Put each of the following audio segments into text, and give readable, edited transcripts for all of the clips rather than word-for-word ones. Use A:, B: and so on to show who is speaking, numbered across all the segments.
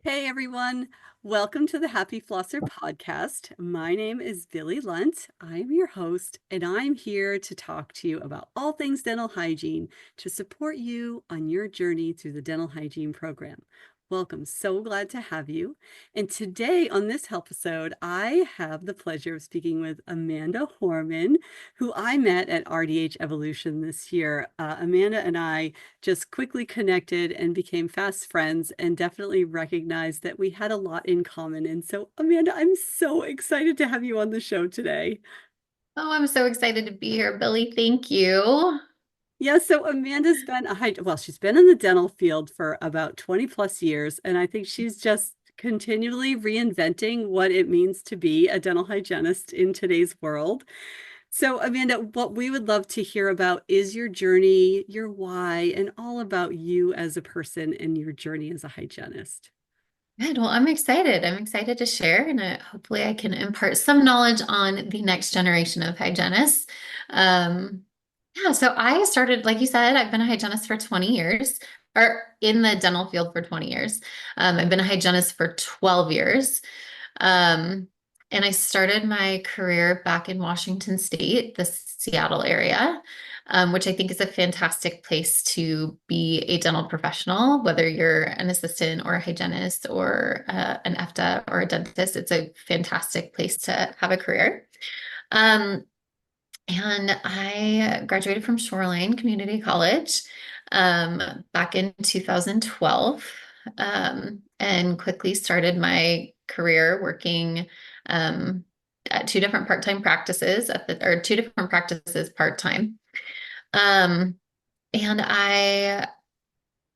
A: Hey everyone, welcome to the Happy Flosser podcast. My name is Billy Lunt. I'm your host, and I'm here to talk to you about all things dental hygiene to support you on your journey through the dental hygiene program. Welcome, so glad to have you. And today on this Helpisode, I have the pleasure of speaking with Amanda Horman, who I met at RDH Evolution this year. Amanda and I just quickly connected and became fast friends and definitely recognized that we had a lot in common. And so, Amanda, I'm so excited to have you on the show today.
B: Oh, I'm so excited to be here, Billy. Thank you.
A: Yeah, so Amanda's been she's been in the dental field for about 20 plus years, and I think she's just continually reinventing what it means to be a dental hygienist in today's world. So, Amanda, what we would love to hear about is your journey, your why, and all about you as a person and your journey as a hygienist.
B: Good. Well, I'm excited. I'm excited to share, and hopefully, I can impart some knowledge on the next generation of hygienists. Um, yeah, so I started, like you said, I've been a hygienist for 20 years, or in the dental field for 20 years. I've been a hygienist for 12 years. Um, and I started my career back in Washington State, the Seattle area, which I think is a fantastic place to be a dental professional, whether you're an assistant or a hygienist or an EFTA or a dentist. It's a fantastic place to have a career. Um, and I graduated from Shoreline Community College back in 2012 and quickly started my career working at two different part-time practices or two different practices part-time. Um, and I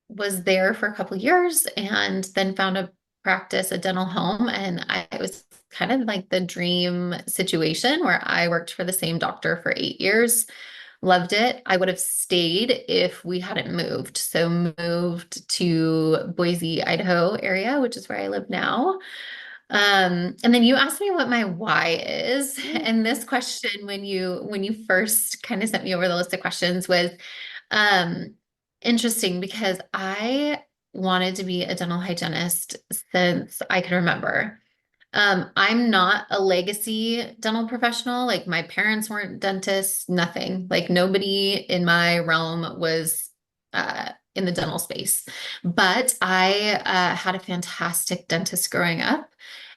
B: was there for a couple of years and then found a practice, a dental home, and it was kind of like the dream situation where I worked for the same doctor for 8 years. Loved it. I would have stayed if we hadn't moved. So moved to Boise, Idaho area, which is where I live now. And then you asked me what my why is. And this question, when you first kind of sent me over the list of questions, was um, interesting because I wanted to be a dental hygienist since I can remember. I'm not a legacy dental professional. Like my parents weren't dentists, nothing. Like nobody in my realm was in the dental space. But I had a fantastic dentist growing up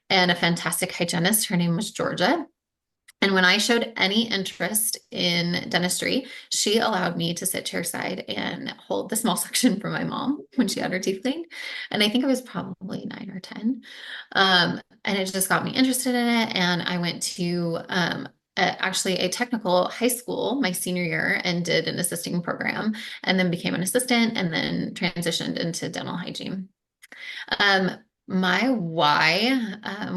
B: and a fantastic hygienist. Her name was Georgia. And when I showed any interest in dentistry, she allowed me to sit chairside and hold the small section for my mom when she had her teeth cleaned. And I think I was probably 9 or 10. And it just got me interested in it. And I went to actually a technical high school my senior year and did an assisting program and then became an assistant and then transitioned into dental hygiene. Um, my why,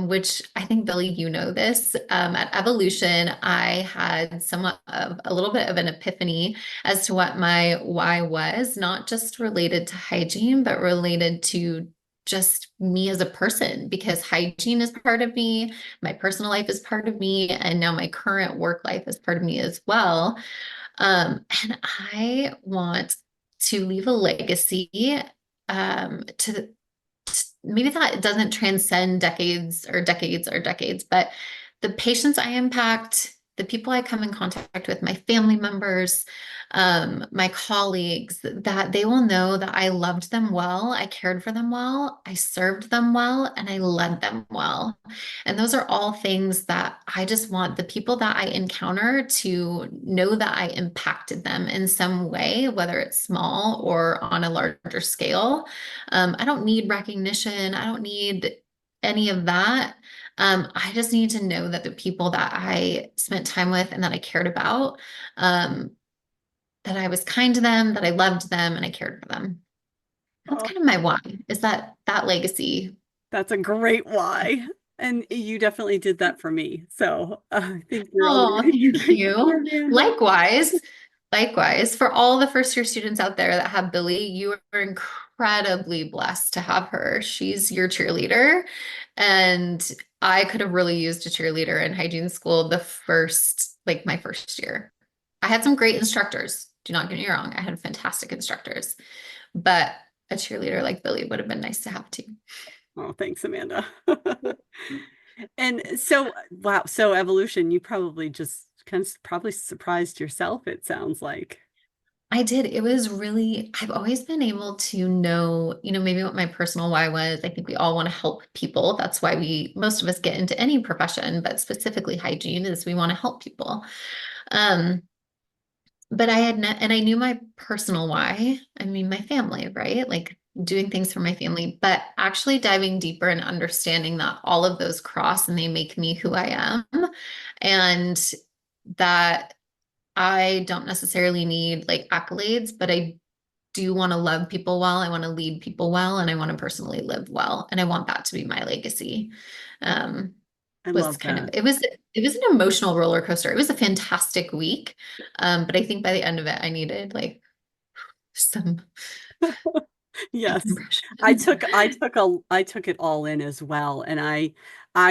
B: which I think, Billy, you know this, at Evolution, I had somewhat of a little bit of an epiphany as to what my why was, not just related to hygiene, but related to just me as a person, because hygiene is part of me, my personal life is part of me, and now my current work life is part of me as well. And I want to leave a legacy to maybe that doesn't transcend decades or decades or decades, but the patients I impact, the people I come in contact with, my family members, my colleagues, that they will know that I loved them well, I cared for them well, I served them well, and I led them well. And those are all things that I just want the people that I encounter to know that I impacted them in some way, whether it's small or on a larger scale. I don't need recognition. I don't need any of that. I just need to know that the people that I spent time with and that I cared about, um, that I was kind to them, that I loved them, and I cared for them. That's
A: Oh,
B: kind of my why, is that legacy.
A: that's a great why. And you definitely did that for me. So I think you're on the
B: Oh,
A: right
B: thank
A: track there,
B: you.
A: Amanda.
B: Likewise, for all the first year students out there that have Billy, you are incredibly blessed to have her. She's your cheerleader. And I could have really used a cheerleader in hygiene school like my first year. I had some great instructors. Do not get me wrong. I had fantastic instructors, but a cheerleader like Billy would have been nice to have too.
A: Oh, thanks, Amanda. And so, wow, so evolution, you probably just kind of probably surprised yourself, it sounds like.
B: I did. It was really, I've always been able to know, maybe what my personal why was. I think we all want to help people. That's why most of us get into any profession, but specifically hygiene is we want to help people. Um, but and I knew my personal why. I mean, my family, right? Like doing things for my family, but actually diving deeper and understanding that all of those cross and they make me who I am. And that I don't necessarily need like accolades, but I do want to love people well. I want to lead people well, and I want to personally live well. And I want that to be my legacy. Um,
A: I
B: was
A: love
B: kind of
A: that.
B: it was an emotional roller coaster. It was a fantastic week. But I think by the end of it, I needed like some
A: Yes.
B: decompression.
A: I took it all in as well. And I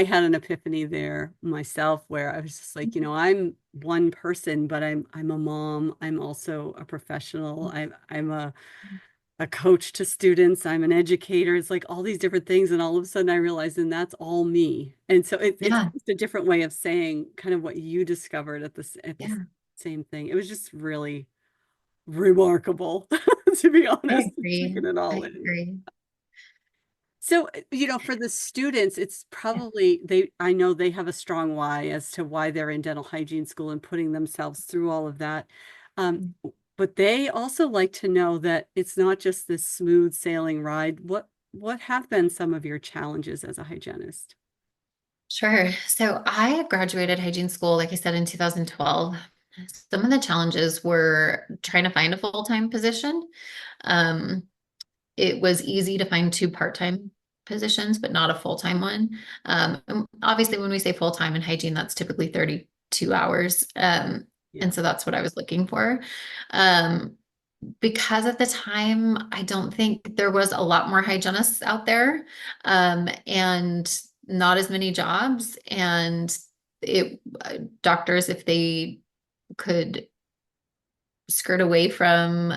A: had an epiphany there myself where I was just like, I'm one person, but I'm a mom. I'm also a professional. I'm a coach to students. I'm an educator. It's like all these different things. And all of a sudden I realized, and that's all me. And so it's
B: Yeah,
A: just a different way of saying kind of what you discovered at the
B: yeah,
A: same thing. It was just really remarkable, to be
B: I
A: honest,
B: agree.
A: taking it
B: I
A: all in.
B: agree.
A: So, for the students, it's probably I know they have a strong why as to why they're in dental hygiene school and putting themselves through all of that. Um, but they also like to know that it's not just this smooth sailing ride. What have been some of your challenges as a hygienist?
B: Sure. So I graduated hygiene school, like I said, in 2012. Some of the challenges were trying to find a full-time position. Um, it was easy to find two part-time positions, but not a full-time one. And obviously, when we say full-time in hygiene, that's typically 32 hours. And
A: Yeah.
B: so that's what I was looking for. Um, because at the time, I don't think there was a lot more hygienists out there, and not as many jobs. And doctors, if they could skirt away from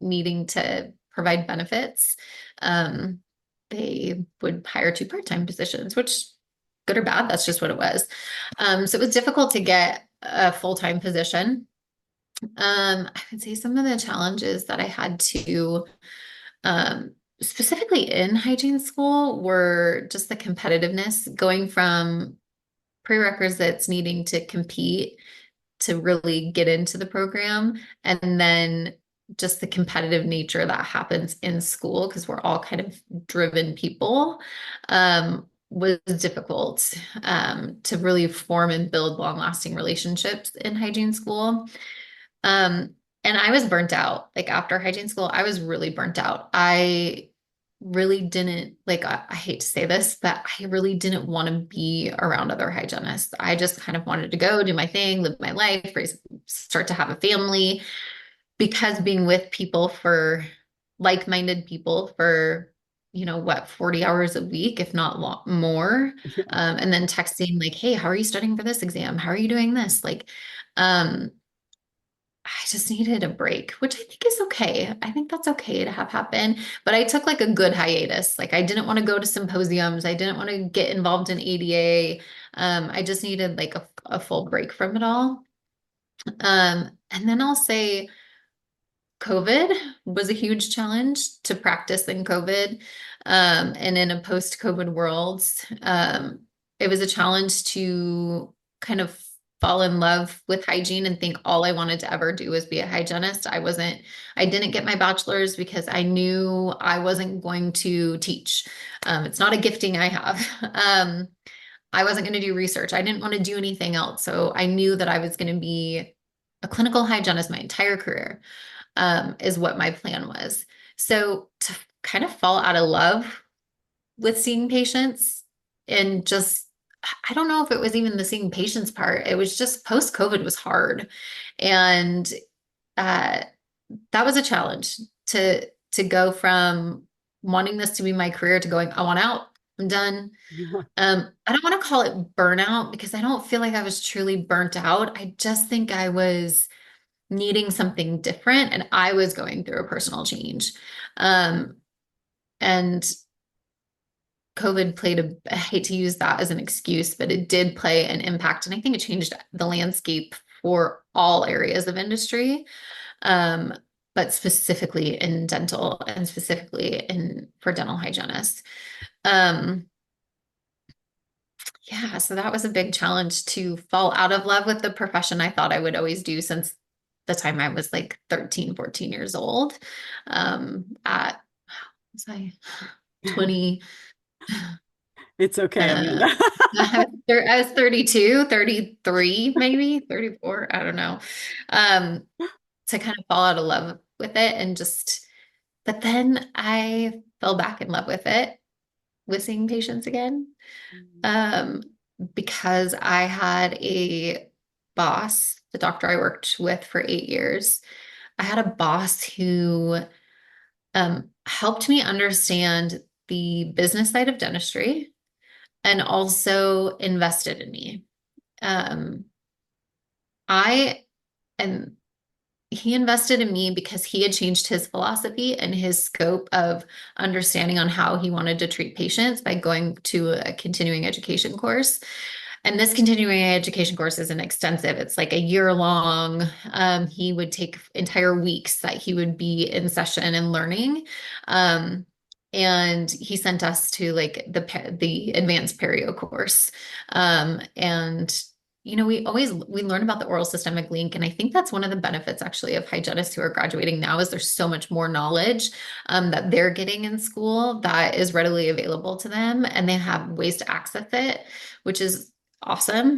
B: needing to provide benefits, um, they would hire two part-time positions, which good or bad, that's just what it was. So it was difficult to get a full-time position. I would say some of the challenges that I had to, specifically in hygiene school, were just the competitiveness going from prerequisites needing to compete to really get into the program. And then just the competitive nature that happens in school, because we're all kind of driven people, was difficult to really form and build long lasting relationships in hygiene school. Um, and I was burnt out. Like after hygiene school, I was really burnt out. I really didn't like, I hate to say this, but I really didn't want to be around other hygienists. I just kind of wanted to go do my thing, live my life, start to have a family, because being with people for like-minded people for, 40 hours a week, if not more.
A: Yeah.
B: And then texting like, hey, how are you studying for this exam? How are you doing this? Like, um, I just needed a break, which I think is okay. I think that's okay to have happen. But I took like a good hiatus. Like I didn't want to go to symposiums. I didn't want to get involved in ADA. I just needed like a full break from it all. And then I'll say COVID was a huge challenge to practice in COVID. And in a post-COVID world, it was a challenge to kind of fall in love with hygiene and think all I wanted to ever do was be a hygienist. I didn't get my bachelor's because I knew I wasn't going to teach. It's not a gifting I have. I wasn't going to do research. I didn't want to do anything else. So I knew that I was going to be a clinical hygienist my entire career, is what my plan was. So to kind of fall out of love with seeing patients and just, I don't know if it was even the seeing patients part. It was just post COVID was hard. And uh, that was a challenge to go from wanting this to be my career to going, I want out. I'm done.
A: Yeah.
B: I don't want to call it burnout because I don't feel like I was truly burnt out. I just think I was needing something different and I was going through a personal change. Um, and COVID played I hate to use that as an excuse, but it did play an impact. And I think it changed the landscape for all areas of industry, um, but specifically in dental and specifically for dental hygienists. Um, yeah, so that was a big challenge to fall out of love with the profession I thought I would always do since the time I was like 13, 14 years old. At was I 20?
A: It's okay,
B: Uh,
A: Amanda.
B: I was 32, 33, maybe 34. I don't know. Um, to kind of fall out of love with it and but then I fell back in love with it, with seeing patients again. Um, because I had a boss, the doctor I worked with for 8 years. I had a boss who helped me understand the business side of dentistry and also invested in me. Um, I and he invested in me because he had changed his philosophy and his scope of understanding on how he wanted to treat patients by going to a continuing education course. And this continuing education course isn't extensive. It's like a year long. He would take entire weeks that he would be in session and learning. Um, and he sent us to like the advanced perio course. And we learn about the oral systemic link, and I think that's one of the benefits actually of hygienists who are graduating now is there's so much more knowledge that they're getting in school that is readily available to them, and they have ways to access it, which is awesome,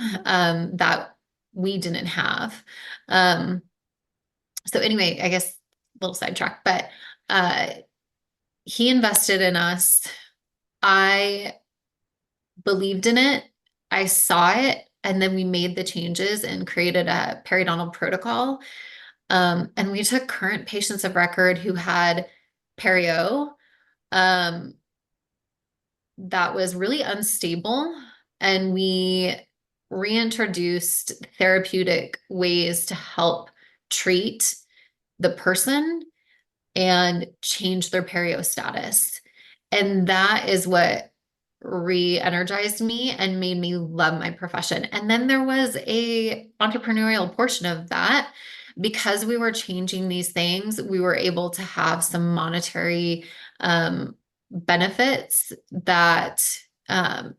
B: that we didn't have. Um, so anyway, I guess a little sidetrack, but uh, he invested in us. I believed in it. I saw it. And then we made the changes and created a periodontal protocol. And we took current patients of record who had perio, um, that was really unstable. And we reintroduced therapeutic ways to help treat the person and change their perio status. And that is what re-energized me and made me love my profession. And then there was a entrepreneurial portion of that. Because we were changing these things, we were able to have some monetary benefits that um,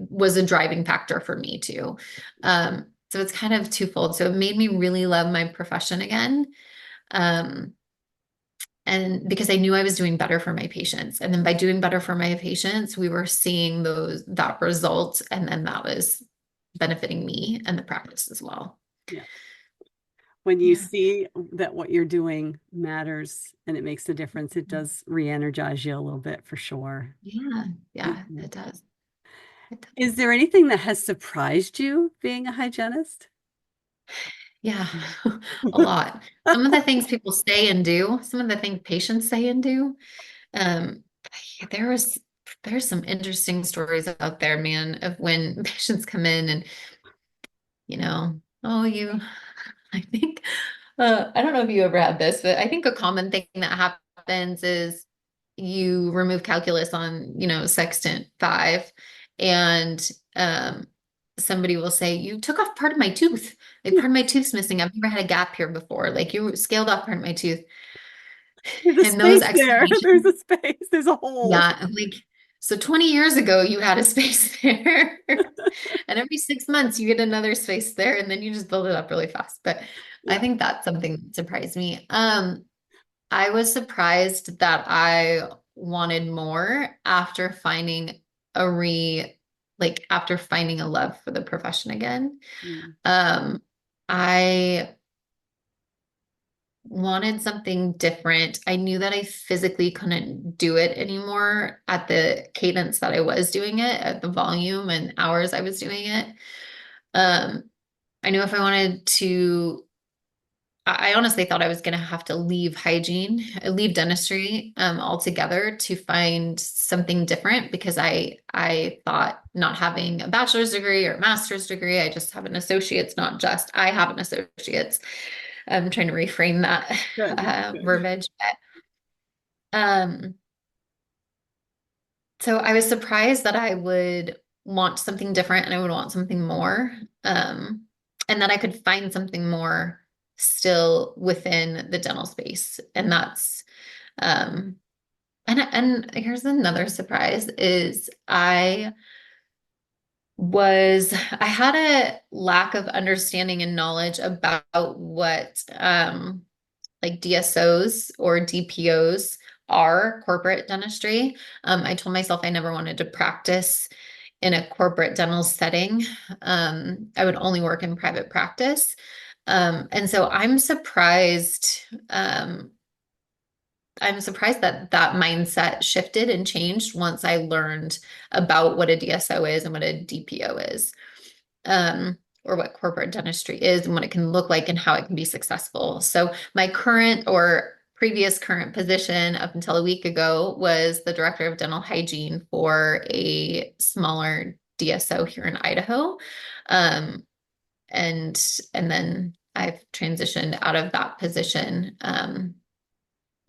B: was a driving factor for me too. So it's kind of twofold. So it made me really love my profession again. Um, and because I knew I was doing better for my patients. And then by doing better for my patients, we were seeing that result. And then that was benefiting me and the practice as well.
A: Yeah. When you
B: Yeah.
A: see that what you're doing matters and it makes a difference, it does re-energize you a little bit for sure.
B: Yeah. Yeah,
A: Yeah.
B: it does. It does.
A: Is there anything that has surprised you being a hygienist?
B: Yeah, a lot. Some of the things people say and do, some of the things patients say and do. Um, there was there's some interesting stories out there, man, of when patients come in and, oh, I think, I don't know if you ever had this, but I think a common thing that happens is you remove calculus on, sextant 5, and somebody will say, you took off part of my tooth. Like part of my tooth's missing. I've never had a gap here before. Like you scaled off part of my tooth.
A: There's a
B: And those
A: space there. There's
B: explanations,
A: a space. There's a hole.
B: yeah, I'm like, so 20 years ago you had a space there. And every 6 months you get another space there and then you just build it up really fast. But I
A: Yeah.
B: think that's something that surprised me. I was surprised that I wanted more after finding after finding a love for the profession again.
A: Mm.
B: Um, I wanted something different. I knew that I physically couldn't do it anymore at the cadence that I was doing it, at the volume and hours I was doing it. Um, I knew if I wanted to, I honestly thought I was going to have to leave leave dentistry altogether to find something different because I thought not having a bachelor's degree or a master's degree, I just have an associate's, not just I have an associate's. I'm trying to reframe that
A: Good. Good.
B: verbiage. Um, So I was surprised that I would want something different and I would want something more. And that I could find something more still within the dental space. And that's and here's another surprise is I had a lack of understanding and knowledge about what like DSOs or DPOs are, corporate dentistry. I told myself I never wanted to practice in a corporate dental setting. I would only work in private practice. And so I'm surprised that that mindset shifted and changed once I learned about what a DSO is and what a DPO is, or what corporate dentistry is and what it can look like and how it can be successful. So my current or previous current position up until a week ago was the director of dental hygiene for a smaller DSO here in Idaho. Um, and then I've transitioned out of that position.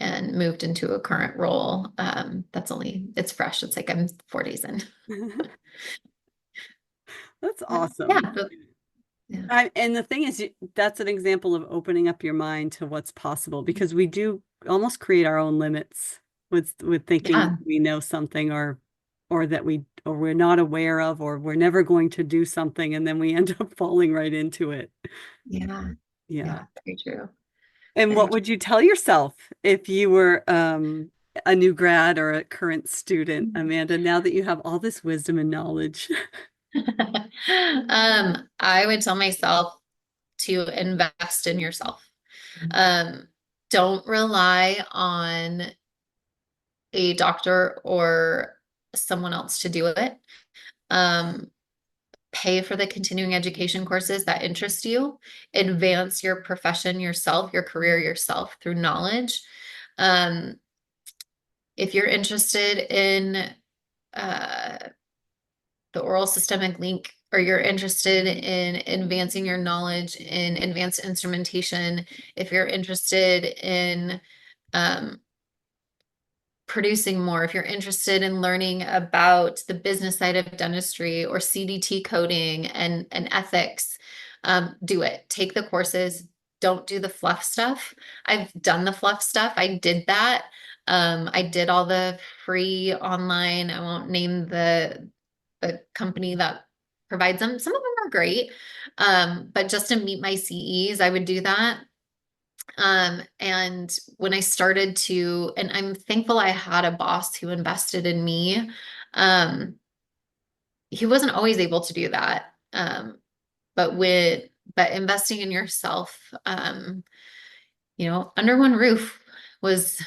B: And moved into a current role. It's fresh. It's like I'm 4 days in.
A: That's
B: Yeah,
A: awesome.
B: but yeah,
A: And the thing is, that's an example of opening up your mind to what's possible because we do almost create our own limits with thinking
B: yeah,
A: we know something or that we're not aware of or we're never going to do something and then we end up falling right into it.
B: yeah,
A: Yeah.
B: yeah, very true.
A: And
B: Very
A: what would you tell yourself if you were a new grad or a current student,
B: true.
A: Amanda, now that you have all this wisdom and knowledge?
B: I would tell myself to invest in yourself. Um, don't rely on a doctor or someone else to do it. Um, pay for the continuing education courses that interest you, advance your profession yourself, your career yourself through knowledge. Um, if you're interested in uh, the oral systemic link, or you're interested in advancing your knowledge in advanced instrumentation, if you're interested in um, producing more, if you're interested in learning about the business side of dentistry or CDT coding and ethics, do it. Take the courses. Don't do the fluff stuff. I've done the fluff stuff. I did that. I did all the free online. I won't name the company that provides them. Some of them are great, but just to meet my CEs, I would do that. And when I started to, and I'm thankful I had a boss who invested in me. Um, he wasn't always able to do that. But but investing in yourself, under one roof was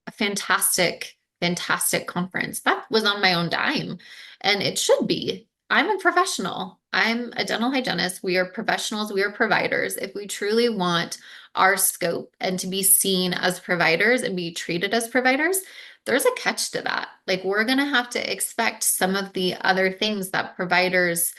B: a fantastic, fantastic conference. That was on my own dime, and it should be. I'm a professional. I'm a dental hygienist. We are professionals. We are providers. If we truly want our scope and to be seen as providers and be treated as providers, there's a catch to that. Like, we're going to have to expect some of the other things that providers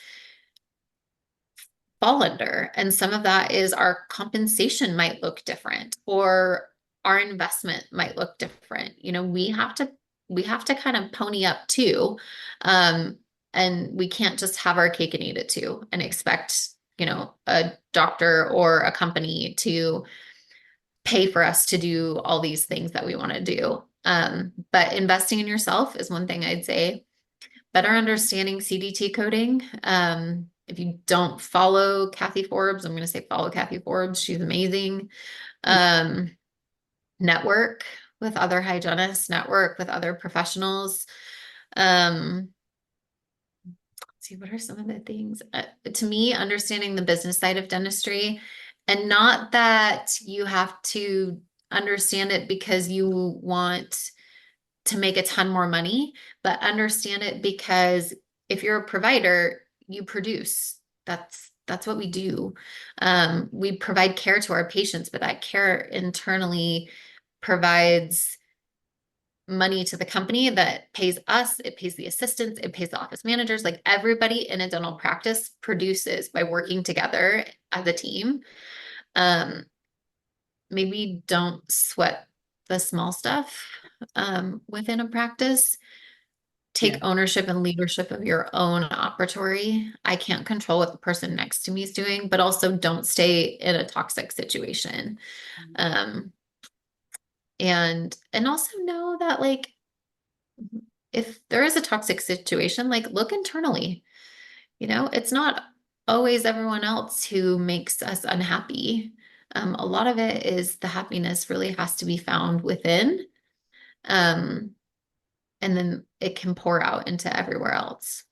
B: fall under. And some of that is our compensation might look different or our investment might look different. We have to kind of pony up too. And we can't just have our cake and eat it too and expect, a doctor or a company to pay for us to do all these things that we want to do. But investing in yourself is one thing I'd say. Better understanding CDT coding. If you don't follow Kathy Forbes, I'm going to say follow Kathy Forbes. She's amazing. Um, network with other hygienists, network with other professionals. Let's see, what are some of the things? To me, understanding the business side of dentistry, and not that you have to understand it because you want to make a ton more money, but understand it because if you're a provider, you produce. That's what we do. We provide care to our patients, but that care internally provides money to the company that pays us, it pays the assistants, it pays the office managers. Like, everybody in a dental practice produces by working together as a team. Um, maybe don't sweat the small stuff within a practice. take
A: Yeah.
B: ownership and leadership of your own operatory. I can't control what the person next to me is doing, but also don't stay in a toxic situation. Um, and also know that like if there is a toxic situation, like look internally. It's not always everyone else who makes us unhappy. A lot of it is the happiness really has to be found within. Um, and then it can pour out into everywhere else.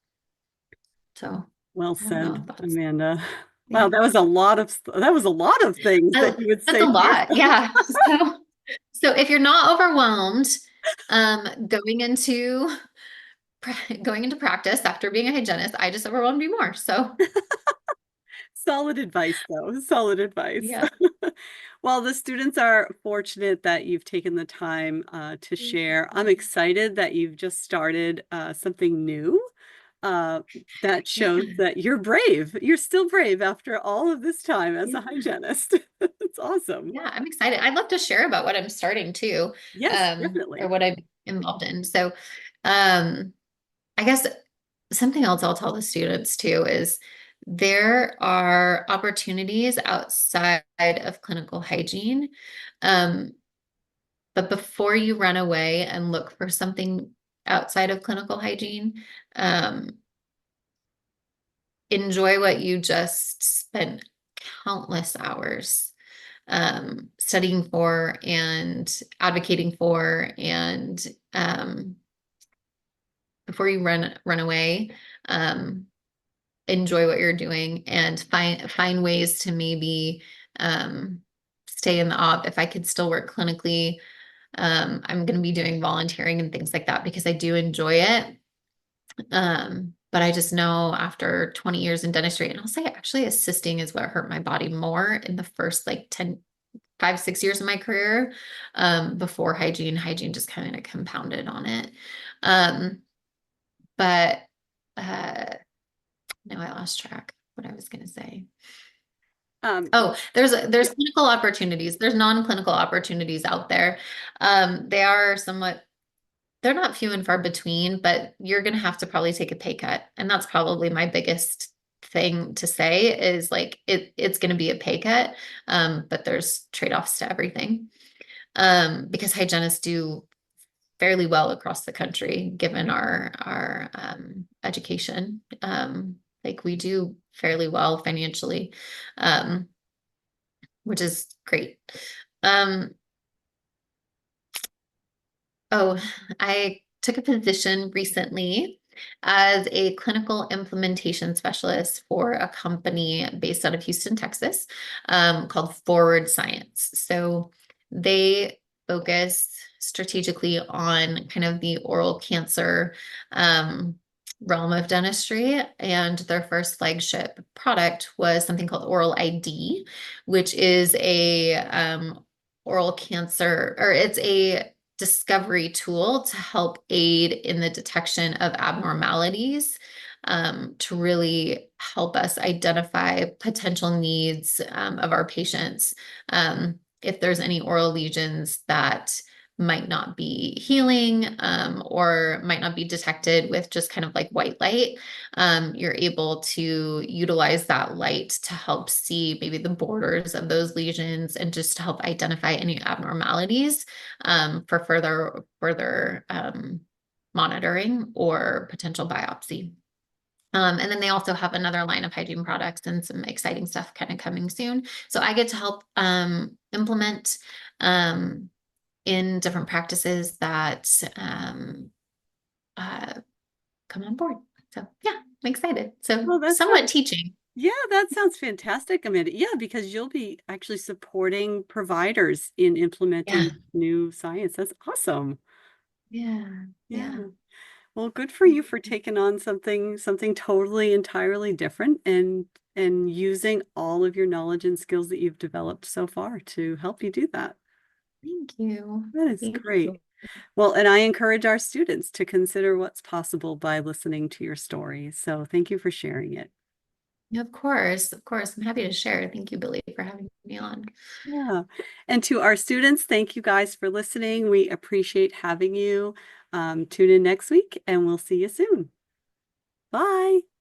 B: So
A: Well
B: I don't know
A: said,
B: if that's,
A: Amanda. Wow,
B: yeah.
A: that was a lot of things that you would
B: That's
A: say
B: a
A: to
B: lot.
A: yourself.
B: Yeah. So if you're not overwhelmed, going into going into practice after being a hygienist, I just overwhelmed you more. So
A: Solid advice, though. Solid advice.
B: yeah.
A: Well, the students are fortunate that you've taken the time to share. I'm excited that you've just started something new uh, that shows
B: Yeah.
A: that you're brave. You're still brave after all of this time as
B: Yeah.
A: a hygienist. It's awesome.
B: Yeah, I'm excited. I'd love to share about what I'm starting too,
A: Yes,
B: or
A: definitely.
B: what I'm involved in. So, um, I guess something else I'll tell the students too is there are opportunities outside of clinical hygiene. Um, but before you run away and look for something outside of clinical hygiene, um, enjoy what you just spent countless hours studying for and advocating for, and before you run away, um, enjoy what you're doing and find ways to maybe um, stay in the op. If I could still work clinically, I'm going to be doing volunteering and things like that because I do enjoy it. But I just know after 20 years in dentistry, and I'll say actually assisting is what hurt my body more in the first like 5, 6 years of my career, before hygiene just kind of compounded on it. Um, but uh, no, I lost track what I was going to say.
A: Um,
B: Oh, there's
A: yeah.
B: clinical opportunities. There's non-clinical opportunities out there. They are somewhat, they're not few and far between, but you're going to have to probably take a pay cut. And that's probably my biggest thing to say is like it's going to be a pay cut. But there's trade-offs to everything. Because hygienists do fairly well across the country, given our education. Like we do fairly well financially, um, which is great. Um, oh, I took a position recently as a clinical implementation specialist for a company based out of Houston, Texas, called Forward Science. So they focus strategically on kind of the oral cancer realm of dentistry. And their first flagship product was something called Oral ID, which is a oral cancer, or it's a discovery tool to help aid in the detection of abnormalities, to really help us identify potential needs of our patients. If there's any oral lesions that might not be healing, or might not be detected with just kind of like white light, you're able to utilize that light to help see maybe the borders of those lesions and just to help identify any abnormalities, for further monitoring or potential biopsy. And then they also have another line of hygiene products and some exciting stuff kind of coming soon. So I get to help implement in different practices that uh, come on board. So yeah, I'm excited. So
A: Well, that
B: somewhat
A: sounds
B: teaching.
A: Yeah, that sounds fantastic, Amanda. Yeah, because you'll be actually supporting providers in
B: Yeah.
A: implementing new science. That's awesome.
B: Yeah.
A: Yeah.
B: Yeah.
A: Well, good for you for taking on something totally entirely different and using all of your knowledge and skills that you've developed so far to help you do that.
B: Thank you.
A: That is
B: Thank
A: great.
B: you.
A: Well, and I encourage our students to consider what's possible by listening to your story. So thank you for sharing it.
B: Of course, of course. I'm happy to share. Thank you, Billy, for having me on.
A: Yeah. And to our students, thank you guys for listening. We appreciate having you. Tune in next week and we'll see you soon. Bye.